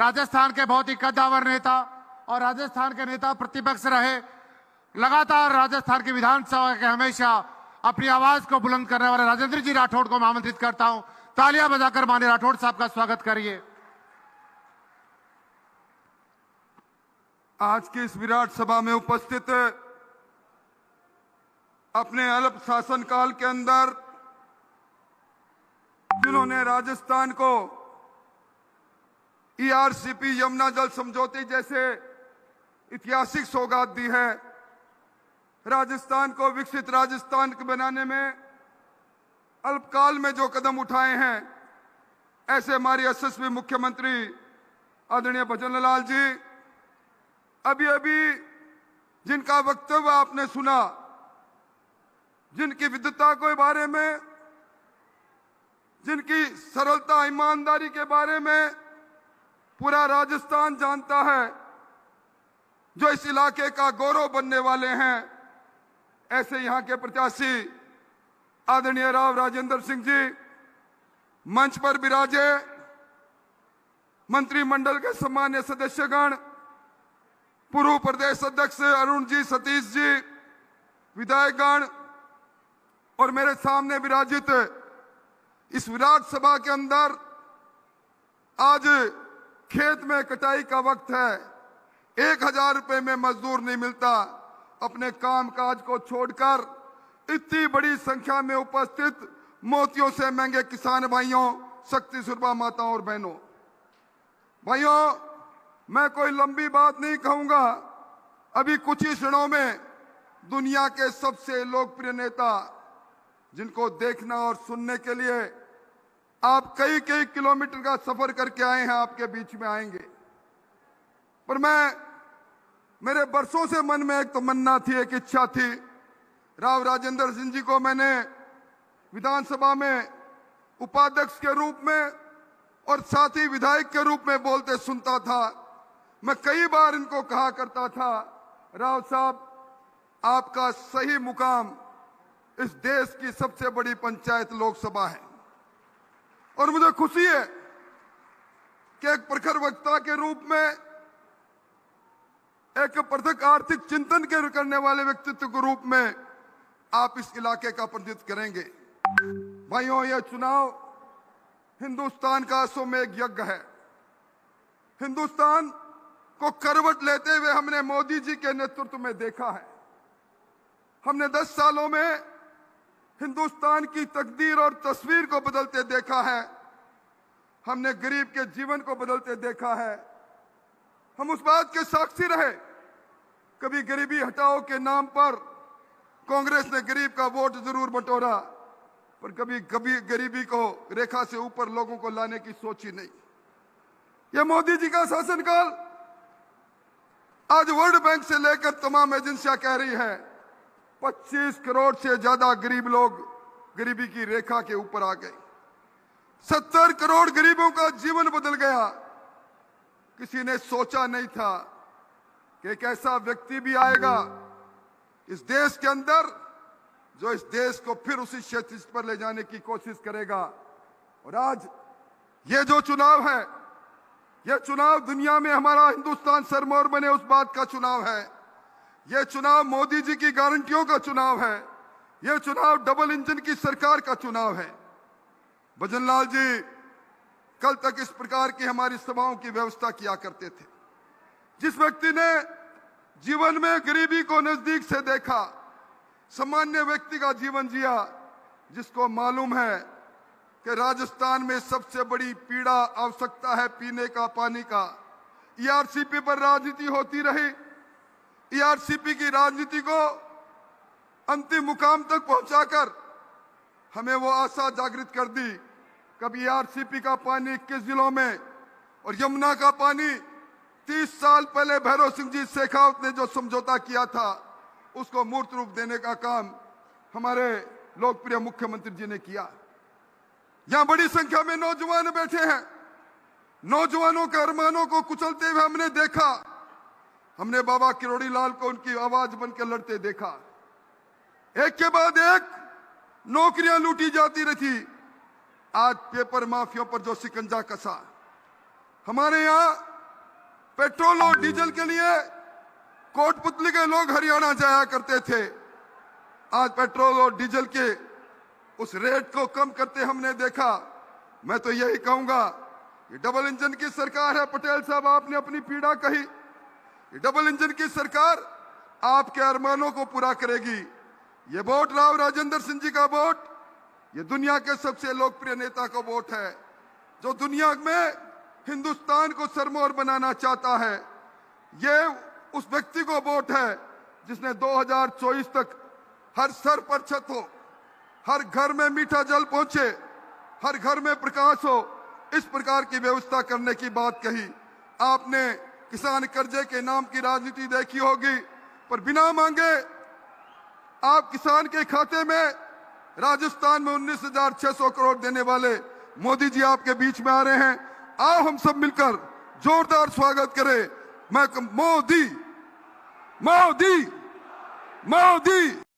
राजस्थान के बहुत ही कद्दावर नेता और राजस्थान के नेता प्रतिपक्ष रहे, लगातार राजस्थान की विधानसभा के हमेशा अपनी आवाज को बुलंद करने वाले राजेंद्र जी राठौड़ को मैं आमंत्रित करता हूं। तालियां बजाकर माननीय राठौड़ साहब का स्वागत करिए। आज की इस विराट सभा में उपस्थित अपने अल्प शासन काल के अंदर जिन्होंने राजस्थान को ईआरसीपी यमुना जल समझौते जैसे ऐतिहासिक सौगात दी है, राजस्थान को विकसित राजस्थान बनाने में अल्पकाल में जो कदम उठाए हैं, ऐसे हमारे यशस्वी मुख्यमंत्री आदरणीय भजन लाल जी, अभी अभी जिनका वक्तव्य आपने सुना, जिनकी विद्वता के बारे में, जिनकी सरलता ईमानदारी के बारे में पूरा राजस्थान जानता है, जो इस इलाके का गौरव बनने वाले हैं, ऐसे यहां के प्रत्याशी आदरणीय राव राजेंद्र सिंह जी मंच पर विराजे, मंत्रिमंडल के सम्मान्य सदस्यगण, पूर्व प्रदेश अध्यक्ष अरुण जी, सतीश जी, विधायकगण और मेरे सामने विराजित इस विराट सभा के अंदर आज खेत में कटाई का वक्त है। 1000 रुपए में मजदूर नहीं मिलता। अपने काम काज को छोड़कर इतनी बड़ी संख्या में उपस्थित मोतियों से महंगे किसान भाइयों, शक्ति सुरभा माताओं और बहनों, भाइयों, मैं कोई लंबी बात नहीं कहूंगा। अभी कुछ ही क्षणों में दुनिया के सबसे लोकप्रिय नेता, जिनको देखना और सुनने के लिए आप कई कई किलोमीटर का सफर करके आए हैं, आपके बीच में आएंगे। पर मेरे बरसों से मन में एक तमन्ना थी, एक इच्छा थी। राव राजेंद्र सिंह जी को मैंने विधानसभा में उपाध्यक्ष के रूप में और साथ ही विधायक के रूप में बोलते सुनता था। मैं कई बार इनको कहा करता था, राव साहब, आपका सही मुकाम इस देश की सबसे बड़ी पंचायत लोकसभा है। और मुझे खुशी है कि एक प्रखर वक्ता के रूप में, एक पृथक आर्थिक चिंतन के करने वाले व्यक्तित्व के रूप में आप इस इलाके का प्रतिनिधित्व करेंगे। भाइयों, यह चुनाव हिंदुस्तान का अश्वमेध यज्ञ है। हिंदुस्तान को करवट लेते हुए हमने मोदी जी के नेतृत्व में देखा है। हमने 10 सालों में हिंदुस्तान की तकदीर और तस्वीर को बदलते देखा है। हमने गरीब के जीवन को बदलते देखा है। हम उस बात के साक्षी रहे, कभी गरीबी हटाओ के नाम पर कांग्रेस ने गरीब का वोट जरूर बटोरा, पर कभी गरीबी को रेखा से ऊपर लोगों को लाने की सोची नहीं। यह मोदी जी का शासनकाल, आज वर्ल्ड बैंक से लेकर तमाम एजेंसियां कह रही है 25 करोड़ से ज्यादा गरीब लोग गरीबी की रेखा के ऊपर आ गए। 70 करोड़ गरीबों का जीवन बदल गया। किसी ने सोचा नहीं था कि एक ऐसा व्यक्ति भी आएगा इस देश के अंदर, जो इस देश को फिर उसी क्षितिज पर ले जाने की कोशिश करेगा। और आज ये जो चुनाव है, यह चुनाव दुनिया में हमारा हिंदुस्तान सरमौर बने उस बात का चुनाव है। यह चुनाव मोदी जी की गारंटियों का चुनाव है। यह चुनाव डबल इंजन की सरकार का चुनाव है। भजन लाल जी कल तक इस प्रकार की हमारी सभाओं की व्यवस्था किया करते थे। जिस व्यक्ति ने जीवन में गरीबी को नजदीक से देखा, सामान्य व्यक्ति का जीवन जिया, जिसको मालूम है कि राजस्थान में सबसे बड़ी पीड़ा आवश्यकता है पीने का पानी का। ईआरसीपी पर राजनीति होती रही। ईआरसीपी की राजनीति को अंतिम मुकाम तक पहुंचाकर हमें वो आशा जागृत कर दी। कभी ईआरसीपी का पानी 21 जिलों में और यमुना का पानी 30 साल पहले भैरव सिंह जी शेखावत ने जो समझौता किया था, उसको मूर्त रूप देने का काम हमारे लोकप्रिय मुख्यमंत्री जी ने किया। यहां बड़ी संख्या में नौजवान बैठे हैं। नौजवानों के अरमानों को कुचलते हुए हमने देखा। हमने बाबा किरोड़ी लाल को उनकी आवाज बनकर लड़ते देखा। एक के बाद एक नौकरियां लूटी जाती रही। आज पेपर माफियों पर जो शिकंजा कसा, हमारे यहाँ पेट्रोल और डीजल के लिए कोटपुतली के लोग हरियाणा जाया करते थे। आज पेट्रोल और डीजल के उस रेट को कम करते हमने देखा। मैं तो यही कहूंगा, ये डबल इंजन की सरकार है। पटेल साहब, आपने अपनी पीड़ा कही। ये डबल इंजन की सरकार आपके अरमानों को पूरा करेगी। ये वोट राव राजेंद्र सिंह जी का वोट, ये दुनिया के सबसे लोकप्रिय नेता का वोट है, जो दुनिया में हिंदुस्तान को सरमौर बनाना चाहता है। ये उस व्यक्ति को वोट है जिसने 2024 तक हर सर पर छत हो, हर घर में मीठा जल पहुंचे, हर घर में प्रकाश हो, इस प्रकार की व्यवस्था करने की बात कही। आपने किसान कर्जे के नाम की राजनीति देखी होगी, पर बिना मांगे आप किसान के खाते में राजस्थान में 19,600 करोड़ देने वाले मोदी जी आपके बीच में आ रहे हैं। आओ हम सब मिलकर जोरदार स्वागत करें। मैं मोदी मोदी मोदी।